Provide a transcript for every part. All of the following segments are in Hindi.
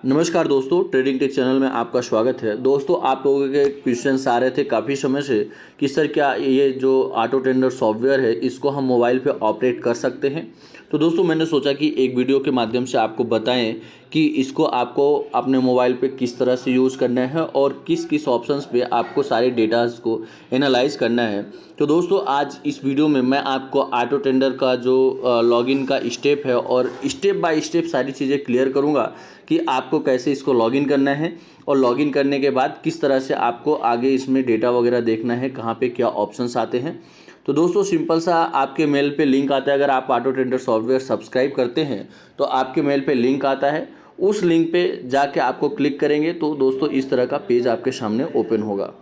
नमस्कार दोस्तों, ट्रेडिंग टेक चैनल में आपका स्वागत है। दोस्तों, आप लोगों के क्वेश्चंस आ रहे थे काफ़ी समय से कि सर क्या ये जो ऑटो ट्रेडर सॉफ्टवेयर है इसको हम मोबाइल पे ऑपरेट कर सकते हैं। तो दोस्तों, मैंने सोचा कि एक वीडियो के माध्यम से आपको बताएं कि इसको आपको अपने मोबाइल पे किस तरह से यूज़ करना है और किस किस ऑप्शंस पे आपको सारे डेटास को एनालाइज करना है। तो दोस्तों, आज इस वीडियो में मैं आपको ऑटो ट्रेडर का जो लॉगिन का स्टेप है और स्टेप बाय स्टेप सारी चीज़ें क्लियर करूँगा कि आपको कैसे इसको लॉगिन करना है और लॉगिन करने के बाद किस तरह से आपको आगे इसमें डेटा वगैरह देखना है, कहाँ पे क्या ऑप्शंस आते हैं। तो दोस्तों, सिंपल सा आपके मेल पे लिंक आता है। अगर आप ऑटो ट्रेडर सॉफ्टवेयर सब्सक्राइब करते हैं तो आपके मेल पे लिंक आता है, उस लिंक पे जाके आपको क्लिक करेंगे तो दोस्तों इस तरह का पेज आपके सामने ओपन होगा।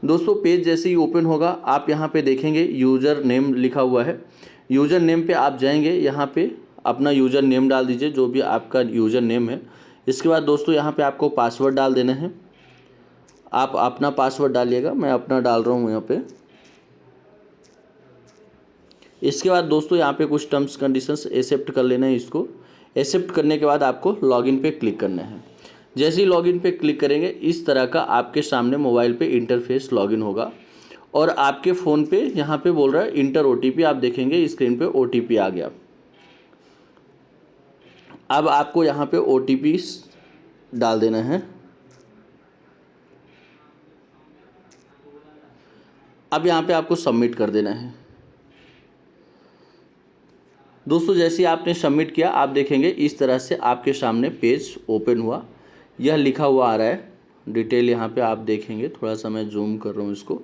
दोस्तों, पेज जैसे ही ओपन होगा आप यहाँ पे देखेंगे यूज़र नेम लिखा हुआ है। यूज़र नेम पे आप जाएंगे, यहाँ पे अपना यूज़र नेम डाल दीजिए, जो भी आपका यूज़र नेम है। इसके बाद दोस्तों यहाँ पे आपको पासवर्ड डाल देना है। आप अपना पासवर्ड डालिएगा, मैं अपना डाल रहा हूँ यहाँ पे। इसके बाद दोस्तों यहाँ पे कुछ टर्म्स कंडीशंस एक्सेप्ट कर लेना है। इसको एक्सेप्ट करने के बाद आपको लॉगिन पे क्लिक करना है। जैसे ही लॉगिन पे क्लिक करेंगे इस तरह का आपके सामने मोबाइल पे इंटरफेस लॉगिन होगा और आपके फ़ोन पे यहाँ पे बोल रहा है इंटर OTP। आप देखेंगे स्क्रीन पे OTP आ गया। अब आपको यहाँ पे OTP डाल देना है। अब यहाँ पे आपको सबमिट कर देना है। दोस्तों, जैसे ही आपने सबमिट किया आप देखेंगे इस तरह से आपके सामने पेज ओपन हुआ। यह लिखा हुआ आ रहा है डिटेल, यहाँ पे आप देखेंगे। थोड़ा सा मैं जूम कर रहा हूँ इसको,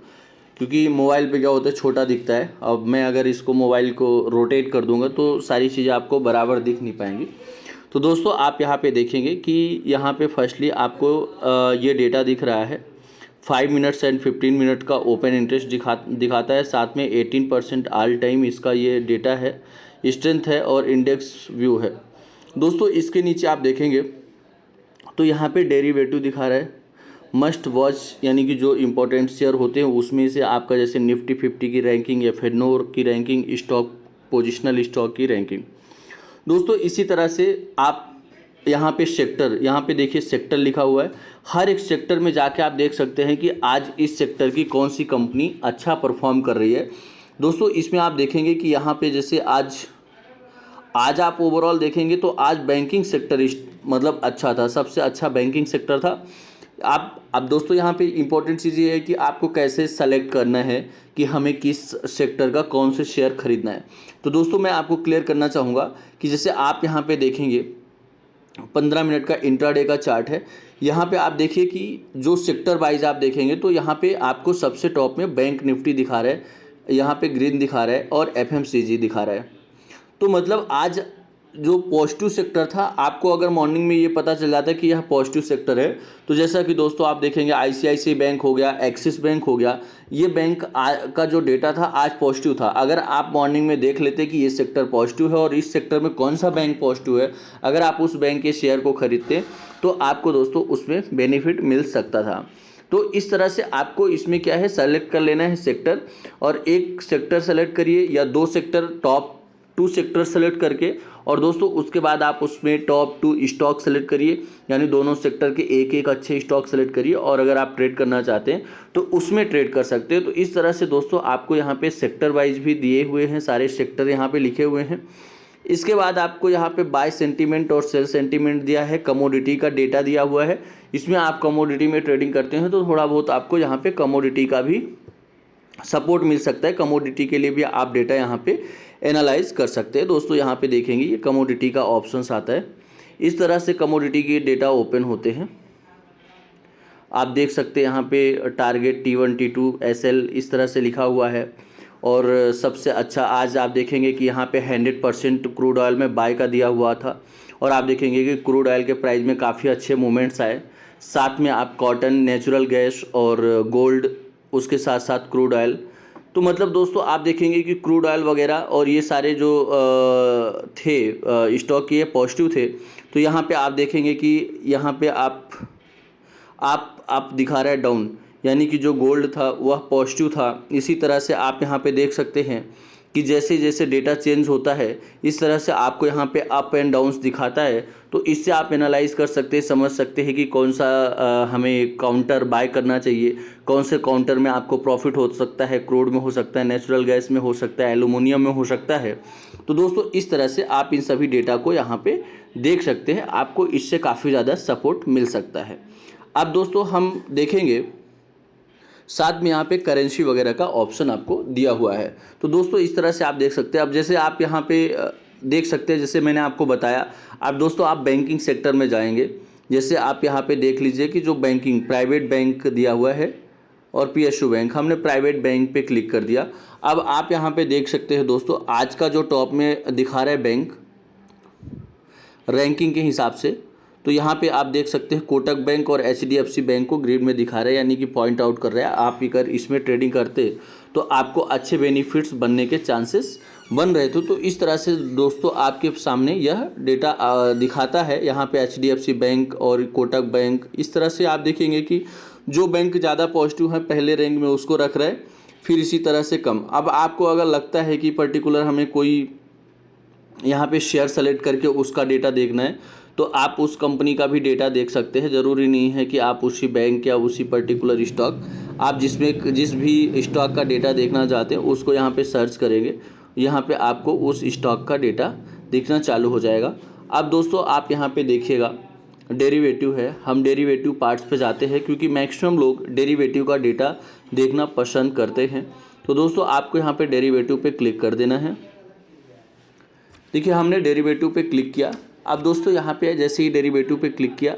क्योंकि मोबाइल पे क्या होता है छोटा दिखता है। अब मैं अगर इसको मोबाइल को रोटेट कर दूंगा तो सारी चीज़ें आपको बराबर दिख नहीं पाएंगी। तो दोस्तों, आप यहाँ पे देखेंगे कि यहाँ पे फर्स्टली आपको ये डेटा दिख रहा है। 5 मिनट्स एंड 15 मिनट का ओपन इंटरेस्ट दिखाता है। साथ में 18% ऑल टाइम इसका ये डेटा है, स्ट्रेंथ है और इंडेक्स व्यू है। दोस्तों, इसके नीचे आप देखेंगे तो यहाँ पे डेरिवेटिव दिखा रहा है। मस्ट वॉच यानी कि जो इम्पोर्टेंट शेयर होते हैं उसमें से आपका जैसे निफ्टी 50 की रैंकिंग या FNOR की रैंकिंग, स्टॉक पोजिशनल स्टॉक की रैंकिंग। दोस्तों, इसी तरह से आप यहाँ पे सेक्टर, यहाँ पे देखिए सेक्टर लिखा हुआ है। हर एक सेक्टर में जाके आप देख सकते हैं कि आज इस सेक्टर की कौन सी कंपनी अच्छा परफॉर्म कर रही है। दोस्तों, इसमें आप देखेंगे कि यहाँ पे जैसे आज आप ओवरऑल देखेंगे तो आज बैंकिंग सेक्टर मतलब अच्छा था, सबसे अच्छा बैंकिंग सेक्टर था। अब दोस्तों यहाँ पे इम्पोर्टेंट चीज़ ये है कि आपको कैसे सेलेक्ट करना है कि हमें किस सेक्टर का कौन से शेयर खरीदना है। तो दोस्तों, मैं आपको क्लियर करना चाहूँगा कि जैसे आप यहाँ पे देखेंगे 15 मिनट का इंट्राडे का चार्ट है। यहाँ पे आप देखिए कि जो सेक्टर वाइज आप देखेंगे तो यहाँ पे आपको सबसे टॉप में बैंक निफ्टी दिखा रहा है, यहाँ पे ग्रीन दिखा रहा है और FMCG दिखा रहा है। तो मतलब आज जो पॉजिटिव सेक्टर था, आपको अगर मॉर्निंग में ये पता चल जाता है कि यह पॉजिटिव सेक्टर है, तो जैसा कि दोस्तों आप देखेंगे ICICI बैंक हो गया, एक्सिस बैंक हो गया, ये बैंक का जो डेटा था आज पॉजिटिव था। अगर आप मॉर्निंग में देख लेते कि ये सेक्टर पॉजिटिव है और इस सेक्टर में कौन सा बैंक पॉजिटिव है, अगर आप उस बैंक के शेयर को खरीदते तो आपको दोस्तों उसमें बेनिफिट मिल सकता था। तो इस तरह से आपको इसमें क्या है, सेलेक्ट कर लेना है सेक्टर, और एक सेक्टर सेलेक्ट करिए या 2 सेक्टर, टॉप 2 सेक्टर सेलेक्ट करके, और दोस्तों उसके बाद आप उसमें टॉप 2 स्टॉक सेलेक्ट करिए, यानी दोनों सेक्टर के एक एक अच्छे स्टॉक सेलेक्ट करिए, और अगर आप ट्रेड करना चाहते हैं तो उसमें ट्रेड कर सकते हैं। तो इस तरह से दोस्तों आपको यहाँ पे सेक्टर वाइज भी दिए हुए हैं, सारे सेक्टर यहाँ पे लिखे हुए हैं। इसके बाद आपको यहाँ पे बाय सेंटीमेंट और सेल सेंटीमेंट दिया है, कमोडिटी का डेटा दिया हुआ है। इसमें आप कमोडिटी में ट्रेडिंग करते हैं तो थोड़ा बहुत आपको यहाँ पे कमोडिटी का भी सपोर्ट मिल सकता है। कमोडिटी के लिए भी आप डेटा यहाँ पे एनालाइज कर सकते हैं। दोस्तों, यहाँ पे देखेंगे ये कमोडिटी का ऑप्शंस आता है। इस तरह से कमोडिटी के डेटा ओपन होते हैं। आप देख सकते हैं यहाँ पे टारगेट T1 T2 SL इस तरह से लिखा हुआ है। और सबसे अच्छा आज आप देखेंगे कि यहाँ पे 100% क्रूड ऑयल में बाय का दिया हुआ था, और आप देखेंगे कि क्रूड ऑयल के प्राइस में काफ़ी अच्छे मूवमेंट्स आए। साथ में आप कॉटन, नेचुरल गैस और गोल्ड, उसके साथ साथ क्रूड ऑयल। तो मतलब दोस्तों आप देखेंगे कि क्रूड ऑयल वगैरह और ये सारे जो थे स्टॉक ये पॉजिटिव थे। तो यहाँ पे आप देखेंगे कि यहाँ पे आप दिखा रहा है डाउन, यानी कि जो गोल्ड था वह पॉजिटिव था। इसी तरह से आप यहाँ पे देख सकते हैं कि जैसे जैसे डेटा चेंज होता है इस तरह से आपको यहाँ पे अप एंड डाउन्स दिखाता है। तो इससे आप एनालाइज कर सकते हैं, समझ सकते हैं कि कौन सा हमें काउंटर बाय करना चाहिए, कौन से काउंटर में आपको प्रॉफिट हो सकता है, क्रूड में हो सकता है, नेचुरल गैस में हो सकता है, एल्युमिनियम में हो सकता है। तो दोस्तों इस तरह से आप इन सभी डेटा को यहाँ पे देख सकते हैं, आपको इससे काफ़ी ज़्यादा सपोर्ट मिल सकता है। अब दोस्तों हम देखेंगे साथ में यहाँ पे करेंसी वगैरह का ऑप्शन आपको दिया हुआ है। तो दोस्तों इस तरह से आप देख सकते हैं। अब जैसे आप यहाँ पे देख सकते हैं, जैसे मैंने आपको बताया, अब दोस्तों आप बैंकिंग सेक्टर में जाएंगे। जैसे आप यहाँ पे देख लीजिए कि जो बैंकिंग प्राइवेट बैंक दिया हुआ है और PSU बैंक, हमने प्राइवेट बैंक पे क्लिक कर दिया। अब आप यहाँ पे देख सकते हैं दोस्तों, आज का जो टॉप में दिखा रहा है बैंक रैंकिंग के हिसाब से, तो यहाँ पे आप देख सकते हैं कोटक बैंक और HDFC बैंक को ग्रीन में दिखा रहा है, यानी कि पॉइंट आउट कर रहा है। आप अगर इसमें ट्रेडिंग करते तो आपको अच्छे बेनिफिट्स बनने के चांसेस बन रहे थे। तो इस तरह से दोस्तों आपके सामने यह डेटा दिखाता है। यहाँ पे HDFC बैंक और कोटक बैंक, इस तरह से आप देखेंगे कि जो बैंक ज़्यादा पॉजिटिव है पहले रैंक में उसको रख रहा है, फिर इसी तरह से कम। अब आपको अगर लगता है कि पर्टिकुलर हमें कोई यहाँ पे शेयर सेलेक्ट करके उसका डेटा देखना है तो आप उस कंपनी का भी डेटा देख सकते हैं। ज़रूरी नहीं है कि आप उसी बैंक या उसी पर्टिकुलर स्टॉक, आप जिस भी स्टॉक का डेटा देखना चाहते हैं उसको यहाँ पे सर्च करेंगे, यहाँ पे आपको उस स्टॉक का डेटा दिखना चालू हो जाएगा। अब दोस्तों आप यहाँ पे देखिएगा डेरिवेटिव है, हम डेरिवेटिव पार्ट्स पे जाते हैं क्योंकि मैक्सिमम लोग डेरिवेटिव का डेटा देखना पसंद करते हैं। तो दोस्तों आपको यहाँ पे डेरिवेटिव पे क्लिक कर देना है। देखिए हमने डेरिवेटिव पे क्लिक किया। अब दोस्तों यहाँ पे जैसे ही डेरिवेटिव पे क्लिक किया,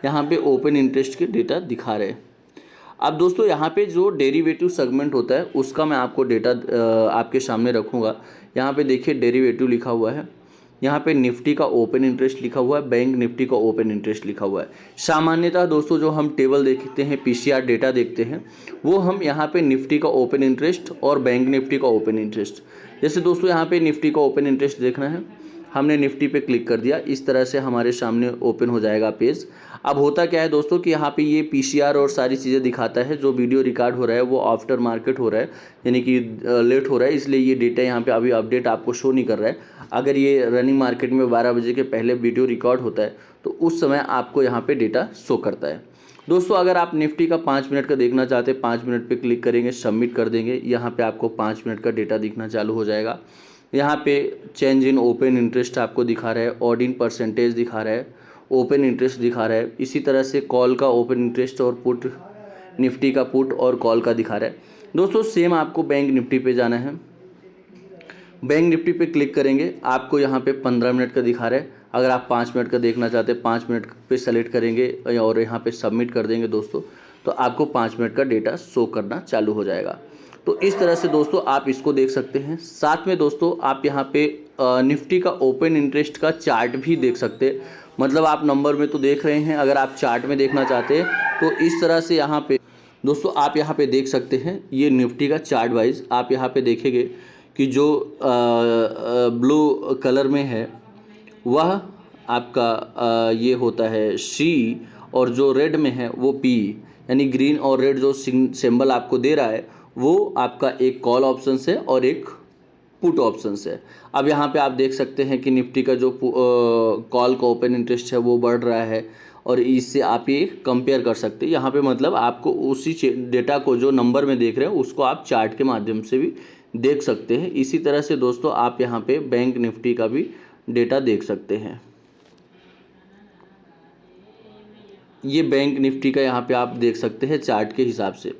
यहाँ पे ओपन इंटरेस्ट के डेटा दिखा रहे हैं। अब दोस्तों यहाँ पे जो डेरिवेटिव सेगमेंट होता है उसका मैं आपको डेटा आपके सामने रखूँगा। यहाँ पे देखिए डेरिवेटिव लिखा हुआ है, यहाँ पे निफ्टी का ओपन इंटरेस्ट लिखा हुआ है, बैंक निफ्टी का ओपन इंटरेस्ट लिखा हुआ है। सामान्यतः दोस्तों जो हम टेबल देखते हैं, PCR डेटा देखते हैं, वो हम यहाँ पे निफ्टी का ओपन इंटरेस्ट और बैंक निफ्टी का ओपन इंटरेस्ट, जैसे दोस्तों यहाँ पे निफ्टी का ओपन इंटरेस्ट देखना है, हमने निफ्टी पे क्लिक कर दिया। इस तरह से हमारे सामने ओपन हो जाएगा पेज। अब होता क्या है दोस्तों कि यहाँ पे ये PCR और सारी चीज़ें दिखाता है। जो वीडियो रिकॉर्ड हो रहा है वो आफ्टर मार्केट हो रहा है, यानी कि लेट हो रहा है, इसलिए ये डेटा यहाँ पे अभी अपडेट आपको शो नहीं कर रहा है। अगर ये रनिंग मार्केट में 12 बजे के पहले वीडियो रिकॉर्ड होता है तो उस समय आपको यहाँ पर डेटा शो करता है। दोस्तों अगर आप निफ्टी का 5 मिनट का देखना चाहते हैं, 5 मिनट पे क्लिक करेंगे, सबमिट कर देंगे, यहाँ पे आपको 5 मिनट का डेटा दिखना चालू हो जाएगा। यहाँ पे चेंज इन ओपन इंटरेस्ट आपको दिखा रहा है, ऑड इन परसेंटेज दिखा रहा है, ओपन इंटरेस्ट दिखा रहा है, इसी तरह से कॉल का ओपन इंटरेस्ट और पुट, निफ्टी का पुट और कॉल का दिखा रहा है। दोस्तों सेम आपको बैंक निफ्टी पे जाना है। बैंक निफ्टी पे क्लिक करेंगे, आपको यहाँ पे 15 मिनट का दिखा रहा है। अगर आप 5 मिनट का देखना चाहते हैं, 5 मिनट पे सेलेक्ट करेंगे और यहाँ पे सबमिट कर देंगे दोस्तों, तो आपको 5 मिनट का डेटा शो करना चालू हो जाएगा। तो इस तरह से दोस्तों आप इसको देख सकते हैं। साथ में दोस्तों आप यहाँ पे निफ्टी का ओपन इंटरेस्ट का चार्ट भी देख सकते हैं। मतलब आप नंबर में तो देख रहे हैं, अगर आप चार्ट में देखना चाहते हैं तो इस तरह से यहाँ पे दोस्तों आप यहाँ पे देख सकते हैं। ये निफ्टी का चार्ट वाइज आप यहाँ पे देखेंगे कि जो ब्लू कलर में है वह आपका ये होता है C, और जो रेड में है वो P, यानी ग्रीन और रेड जो सिंबल आपको दे रहा है वो आपका एक कॉल ऑप्शन है और एक पुट ऑप्शन है। अब यहाँ पे आप देख सकते हैं कि निफ्टी का जो कॉल का ओपन इंटरेस्ट है वो बढ़ रहा है, और इससे आप ये कंपेयर कर सकते हैं। यहाँ पे मतलब आपको उसी डेटा को जो नंबर में देख रहे हैं उसको आप चार्ट के माध्यम से भी देख सकते हैं। इसी तरह से दोस्तों आप यहाँ पे बैंक निफ्टी का भी डेटा देख सकते हैं। ये बैंक निफ्टी का यहाँ पे आप देख सकते हैं चार्ट के हिसाब से।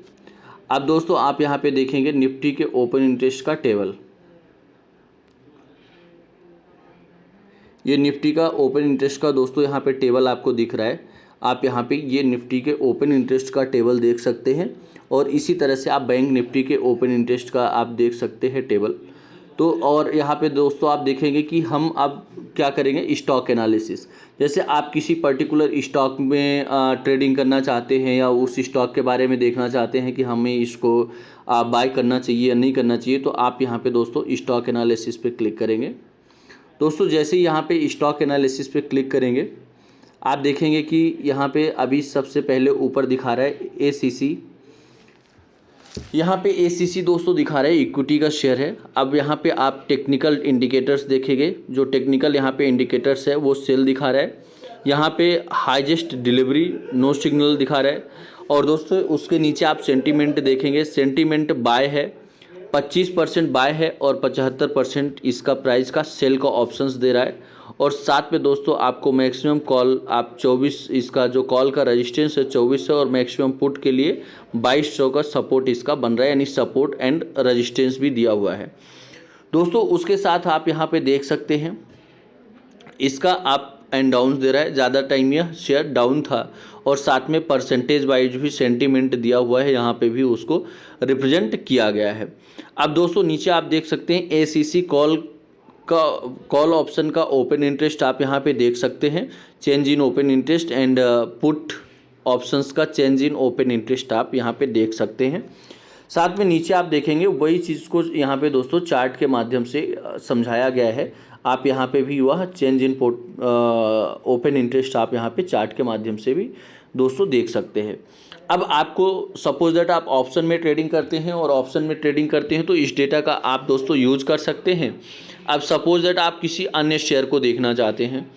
अब दोस्तों आप यहाँ पे देखेंगे निफ्टी के ओपन इंटरेस्ट का टेबल, ये निफ्टी का ओपन इंटरेस्ट का दोस्तों यहाँ पे टेबल आपको दिख रहा है। आप यहाँ पे ये निफ्टी के ओपन इंटरेस्ट का टेबल देख सकते हैं, और इसी तरह से आप बैंक निफ्टी के ओपन इंटरेस्ट का आप देख सकते हैं टेबल। तो और यहाँ पे दोस्तों आप देखेंगे कि हम अब क्या करेंगे, स्टॉक एनालिसिस। जैसे आप किसी पर्टिकुलर स्टॉक में ट्रेडिंग करना चाहते हैं या उस स्टॉक के बारे में देखना चाहते हैं कि हमें इसको बाय करना चाहिए या नहीं करना चाहिए, तो आप यहाँ पे दोस्तों स्टॉक एनालिसिस पे क्लिक करेंगे। दोस्तों जैसे ही यहाँ पे स्टॉक एनालिसिस पे क्लिक करेंगे आप देखेंगे कि यहाँ पे अभी सबसे पहले ऊपर दिखा रहा है ACC यहाँ पे एसीसी दोस्तों दिखा रहा है, इक्विटी का शेयर है। अब यहाँ पे आप टेक्निकल इंडिकेटर्स देखेंगे, जो टेक्निकल यहाँ पे इंडिकेटर्स है वो सेल दिखा रहा है। यहाँ पे हाईएस्ट डिलीवरी नो सिग्नल दिखा रहा है। और दोस्तों उसके नीचे आप सेंटीमेंट देखेंगे, सेंटीमेंट बाय है, 25% बाय है और 75% इसका प्राइस का सेल का ऑप्शंस दे रहा है। और साथ में दोस्तों आपको मैक्सिमम कॉल आप 24, इसका जो कॉल का रेजिस्टेंस है 24 है और मैक्सिमम पुट के लिए 2200 का सपोर्ट इसका बन रहा है, यानी सपोर्ट एंड रेजिस्टेंस भी दिया हुआ है दोस्तों। उसके साथ आप यहाँ पे देख सकते हैं इसका अप एंड डाउन दे रहा है। ज़्यादा टाइम यह शेयर डाउन था और साथ में परसेंटेज वाइज भी सेंटीमेंट दिया हुआ है, यहाँ पे भी उसको रिप्रेजेंट किया गया है। अब दोस्तों नीचे आप देख सकते हैं एसीसी कॉल ऑप्शन का ओपन इंटरेस्ट आप यहाँ पे देख सकते हैं, change in open interest and put options का चेंज इन ओपन इंटरेस्ट आप यहाँ पे देख सकते हैं। साथ में नीचे आप देखेंगे वही चीज़ को यहाँ पे दोस्तों चार्ट के माध्यम से समझाया गया है। आप यहाँ पे भी वह चेंज इन ओपन इंटरेस्ट आप यहाँ पे चार्ट के माध्यम से भी दोस्तों देख सकते हैं। अब आपको सपोज दैट आप ऑप्शन में ट्रेडिंग करते हैं और ऑप्शन में ट्रेडिंग करते हैं तो इस डेटा का आप दोस्तों यूज कर सकते हैं। अब सपोज दैट आप किसी अन्य शेयर को देखना चाहते हैं,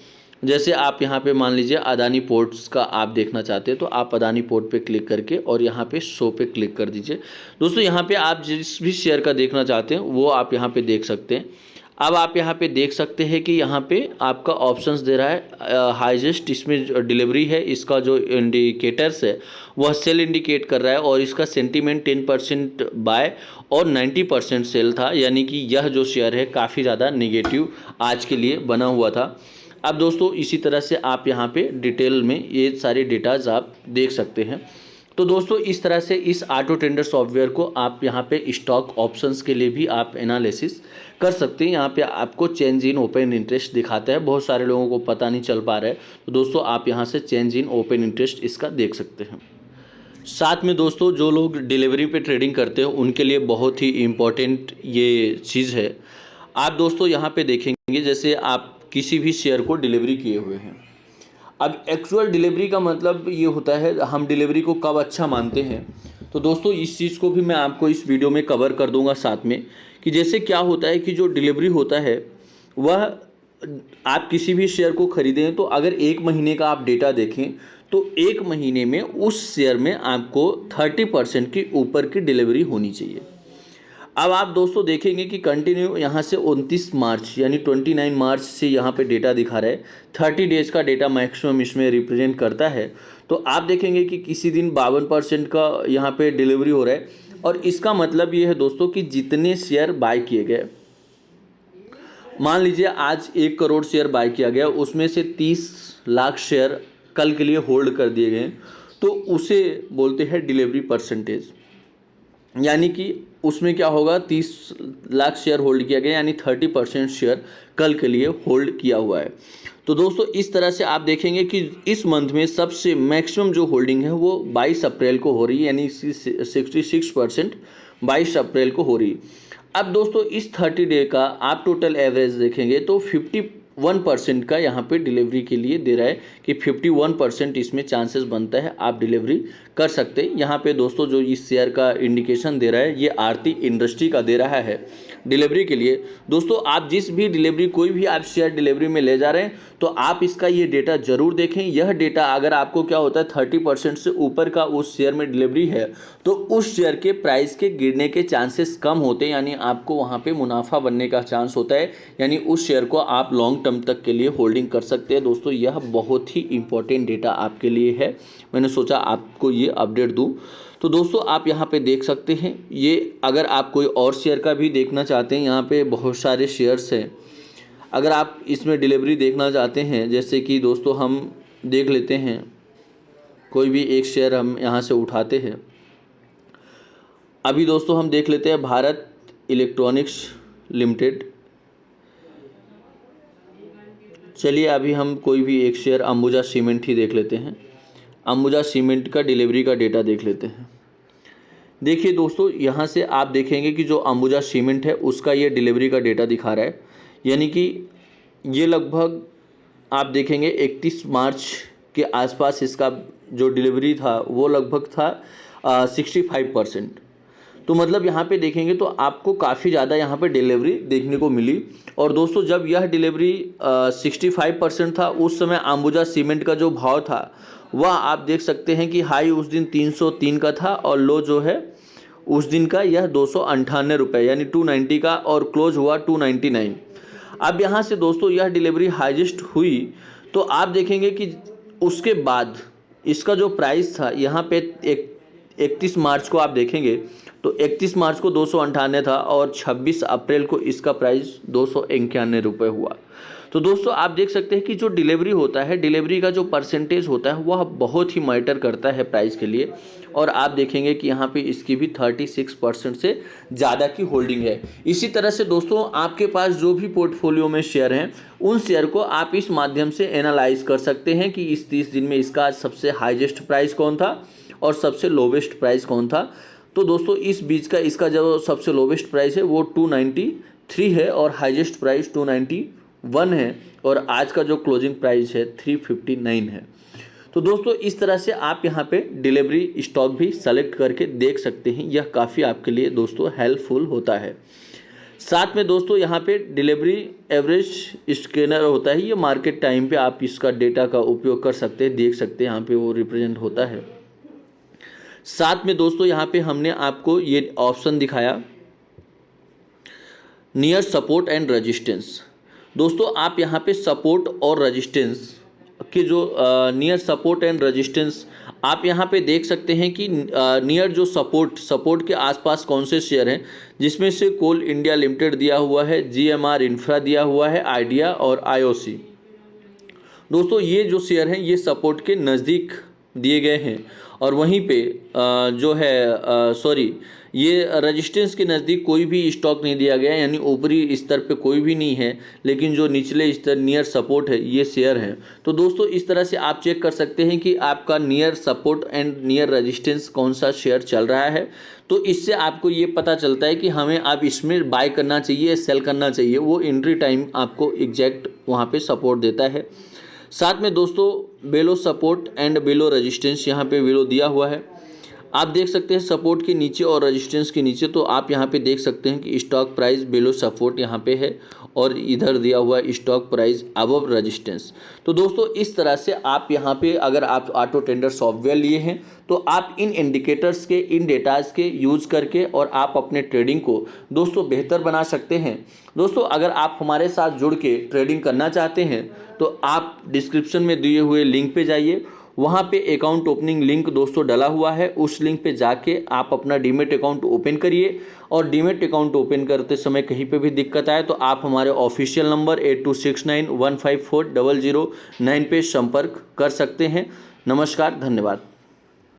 जैसे आप यहाँ पे मान लीजिए अदानी पोर्ट्स का आप देखना चाहते हैं, तो आप अदानी पोर्ट पे क्लिक करके और यहाँ पे शो पे क्लिक कर दीजिए। दोस्तों यहाँ पे आप जिस भी शेयर का देखना चाहते हैं वो आप यहाँ पे देख सकते हैं। अब आप यहाँ पे देख सकते हैं कि यहाँ पे आपका ऑप्शंस दे रहा है हाईएस्ट, इसमें डिलीवरी है, इसका जो इंडिकेटर्स है वह सेल इंडिकेट कर रहा है और इसका सेंटीमेंट 10% बाय और 90% सेल था, यानी कि यह जो शेयर है काफ़ी ज़्यादा नेगेटिव आज के लिए बना हुआ था। अब दोस्तों इसी तरह से आप यहाँ पे डिटेल में ये सारे डेटाज आप देख सकते हैं। तो दोस्तों इस तरह से इस ऑटो ट्रेडर सॉफ्टवेयर को आप यहाँ पे स्टॉक ऑप्शंस के लिए भी आप एनालिसिस कर सकते हैं। यहाँ पे आपको चेंज इन ओपन इंटरेस्ट दिखाता है, बहुत सारे लोगों को पता नहीं चल पा रहा है, तो दोस्तों आप यहाँ से चेंज इन ओपन इंटरेस्ट इसका देख सकते हैं। साथ में दोस्तों जो लोग डिलीवरी पे ट्रेडिंग करते हैं उनके लिए बहुत ही इम्पोर्टेंट ये चीज़ है। आप दोस्तों यहाँ पे देखेंगे जैसे आप किसी भी शेयर को डिलीवरी किए हुए हैं। अब एक्चुअल डिलीवरी का मतलब ये होता है हम डिलीवरी को कब अच्छा मानते हैं, तो दोस्तों इस चीज़ को भी मैं आपको इस वीडियो में कवर कर दूंगा साथ में, कि जैसे क्या होता है कि जो डिलीवरी होता है वह आप किसी भी शेयर को खरीदें तो अगर 1 महीने का आप डेटा देखें तो 1 महीने में उस शेयर में आपको 30% की ऊपर की डिलीवरी होनी चाहिए। अब आप दोस्तों देखेंगे कि कंटिन्यू यहाँ से 29 मार्च यानी 29 मार्च से यहाँ पे डेटा दिखा रहा है, 30 डेज़ का डेटा मैक्सिमम इसमें रिप्रेजेंट करता है। तो आप देखेंगे कि किसी दिन 52% का यहाँ पे डिलीवरी हो रहा है और इसका मतलब ये है दोस्तों कि जितने शेयर बाय किए गए, मान लीजिए आज 1 करोड़ शेयर बाय किया गया, उसमें से 30 लाख शेयर कल के लिए होल्ड कर दिए गए, तो उसे बोलते हैं डिलीवरी परसेंटेज। यानी कि उसमें क्या होगा, 30 लाख शेयर होल्ड किया गया यानी 30% शेयर कल के लिए होल्ड किया हुआ है। तो दोस्तों इस तरह से आप देखेंगे कि इस मंथ में सबसे मैक्सिमम जो होल्डिंग है वो 22 अप्रैल को हो रही है, यानी 66% 22 अप्रैल को हो रही है। अब दोस्तों इस 30 डे का आप टोटल एवरेज देखेंगे तो 51% का यहाँ पे डिलीवरी के लिए दे रहा है कि 51% इसमें चांसेस बनता है आप डिलीवरी कर सकते हैं। यहाँ पे दोस्तों जो इस शेयर का इंडिकेशन दे रहा है ये आरती इंडस्ट्री का दे रहा है डिलीवरी के लिए। दोस्तों आप जिस भी डिलीवरी कोई भी आप शेयर डिलीवरी में ले जा रहे हैं तो आप इसका ये डेटा ज़रूर देखें। यह डेटा अगर आपको क्या होता है 30% से ऊपर का उस शेयर में डिलीवरी है तो उस शेयर के प्राइस के गिरने के चांसेस कम होते हैं, यानी आपको वहाँ पे मुनाफा बनने का चांस होता है, यानी उस शेयर को आप लॉन्ग टर्म तक के लिए होल्डिंग कर सकते हैं। दोस्तों यह बहुत ही इंपॉर्टेंट डेटा आपके लिए है, मैंने सोचा आपको ये अपडेट दूँ। तो दोस्तों आप यहाँ पे देख सकते हैं ये, अगर आप कोई और शेयर का भी देखना चाहते हैं, यहाँ पे बहुत सारे शेयर्स हैं। अगर आप इसमें डिलीवरी देखना चाहते हैं, जैसे कि दोस्तों हम देख लेते हैं कोई भी एक शेयर हम यहाँ से उठाते हैं। अभी दोस्तों हम देख लेते हैं भारत इलेक्ट्रॉनिक्स लिमिटेड। चलिए अभी हम कोई भी एक शेयर अंबुजा सीमेंट ही देख लेते हैं। अंबुजा सीमेंट का डिलीवरी का डेटा देख लेते हैं। देखिए दोस्तों यहाँ से आप देखेंगे कि जो अंबुजा सीमेंट है उसका ये डिलीवरी का डेटा दिखा रहा है, यानी कि ये लगभग आप देखेंगे 31 मार्च के आसपास इसका जो डिलीवरी था वो लगभग था 65%। तो मतलब यहाँ पे देखेंगे तो आपको काफ़ी ज़्यादा यहाँ पे डिलीवरी देखने को मिली। और दोस्तों जब यह डिलीवरी 65% था, उस समय अंबुजा सीमेंट का जो भाव था वह आप देख सकते हैं कि हाई उस दिन 303 का था और लो जो है उस दिन का यह 298 रुपये यानी 290 का, और क्लोज हुआ 299। अब यहाँ से दोस्तों यह डिलीवरी हाईएस्ट हुई तो आप देखेंगे कि उसके बाद इसका जो प्राइस था यहाँ पे 31 मार्च को आप देखेंगे तो 31 मार्च को 298 था और 26 अप्रैल को इसका प्राइस 291 रुपये हुआ। तो दोस्तों आप देख सकते हैं कि जो डिलीवरी होता है, डिलीवरी का जो परसेंटेज होता है वह बहुत ही मैटर करता है प्राइस के लिए। और आप देखेंगे कि यहाँ पे इसकी भी 36% से ज़्यादा की होल्डिंग है। इसी तरह से दोस्तों आपके पास जो भी पोर्टफोलियो में शेयर हैं उन शेयर को आप इस माध्यम से एनालाइज कर सकते हैं कि इस 30 दिन में इसका सबसे हाईएस्ट प्राइस कौन था और सबसे लोवेस्ट प्राइस कौन था। तो दोस्तों इस बीच का इसका जो सबसे लोवेस्ट प्राइस है वो 293 है और हाईएस्ट प्राइस 291 है और आज का जो क्लोजिंग प्राइस है 359 है। तो दोस्तों इस तरह से आप यहाँ पे डिलीवरी स्टॉक भी सेलेक्ट करके देख सकते हैं, यह काफ़ी आपके लिए दोस्तों हेल्पफुल होता है। साथ में दोस्तों यहाँ पे डिलीवरी एवरेज स्कैनर होता है, ये मार्केट टाइम पे आप इसका डेटा का उपयोग कर सकते हैं, देख सकते हैं यहाँ पे वो रिप्रेजेंट होता है। साथ में दोस्तों यहाँ पे हमने आपको ये ऑप्शन दिखाया नियर सपोर्ट एंड रेजिस्टेंस। दोस्तों आप यहाँ पे सपोर्ट और रेजिस्टेंस के जो नियर सपोर्ट एंड रेजिस्टेंस आप यहाँ पे देख सकते हैं कि नियर जो सपोर्ट के आसपास कौन से शेयर हैं, जिसमें से कोल इंडिया लिमिटेड दिया हुआ है, GMR इंफ्रा दिया हुआ है, आइडिया और IOC। दोस्तों ये जो शेयर हैं ये सपोर्ट के नज़दीक दिए गए हैं और वहीं पे जो है ये रेजिस्टेंस के नज़दीक कोई भी स्टॉक नहीं दिया गया, यानी ऊपरी स्तर पे कोई भी नहीं है, लेकिन जो निचले स्तर नियर सपोर्ट है ये शेयर है। तो दोस्तों इस तरह से आप चेक कर सकते हैं कि आपका near support and near resistance कौन सा शेयर चल रहा है। तो इससे आपको ये पता चलता है कि हमें अब इसमें बाय करना चाहिए, सेल करना चाहिए, वो एंट्री टाइम आपको एग्जैक्ट वहाँ पर सपोर्ट देता है। साथ में दोस्तों बेलो सपोर्ट एंड बेलो रेजिस्टेंस यहाँ पे बेलो दिया हुआ है, आप देख सकते हैं सपोर्ट के नीचे और रेजिस्टेंस के नीचे। तो आप यहाँ पे देख सकते हैं कि स्टॉक प्राइस बेलो सपोर्ट यहाँ पे है और इधर दिया हुआ स्टॉक प्राइस अबव रेजिस्टेंस। तो दोस्तों इस तरह से आप यहाँ पे अगर आप ऑटो टेंडर सॉफ्टवेयर लिए हैं तो आप इन इंडिकेटर्स के, इन डेटाज के यूज़ करके और आप अपने ट्रेडिंग को दोस्तों बेहतर बना सकते हैं। दोस्तों अगर आप हमारे साथ जुड़ के ट्रेडिंग करना चाहते हैं तो आप डिस्क्रिप्शन में दिए हुए लिंक पे जाइए, वहाँ पे अकाउंट ओपनिंग लिंक दोस्तों डला हुआ है, उस लिंक पे जाके आप अपना डीमेट अकाउंट ओपन करिए। और डीमेट अकाउंट ओपन करते समय कहीं पे भी दिक्कत आए तो आप हमारे ऑफिशियल नंबर 8269154009 पे संपर्क कर सकते हैं। नमस्कार, धन्यवाद।